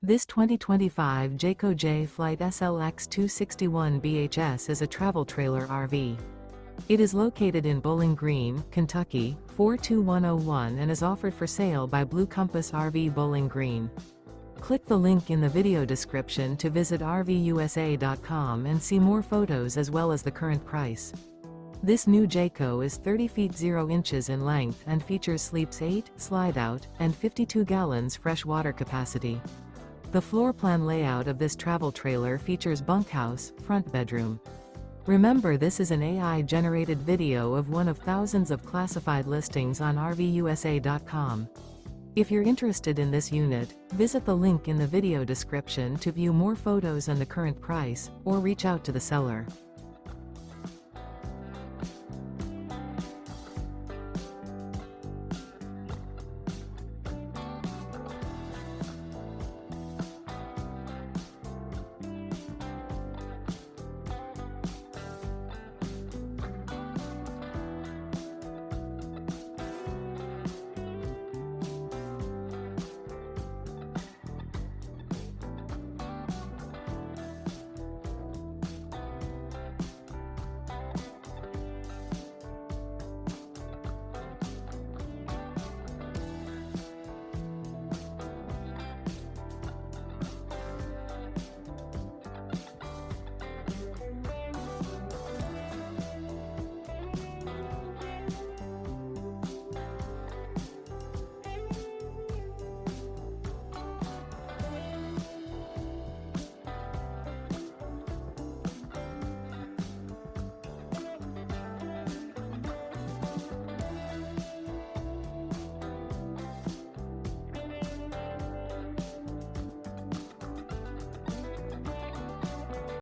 This 2025 Jayco Jay Flight SLX 261 BHS is a travel trailer RV. It is located in Bowling Green, Kentucky, 42101 and is offered for sale by Blue Compass RV Bowling Green. Click the link in the video description to visit RVUSA.com and see more photos as well as the current price. This new Jayco is 30 feet 0 inches in length and features sleeps 8, slide-out, and 52 gallons fresh water capacity. The floor plan layout of this travel trailer features bunkhouse, front bedroom. Remember, this is an AI-generated video of one of thousands of classified listings on RVUSA.com. If you're interested in this unit, visit the link in the video description to view more photos and the current price, or reach out to the seller.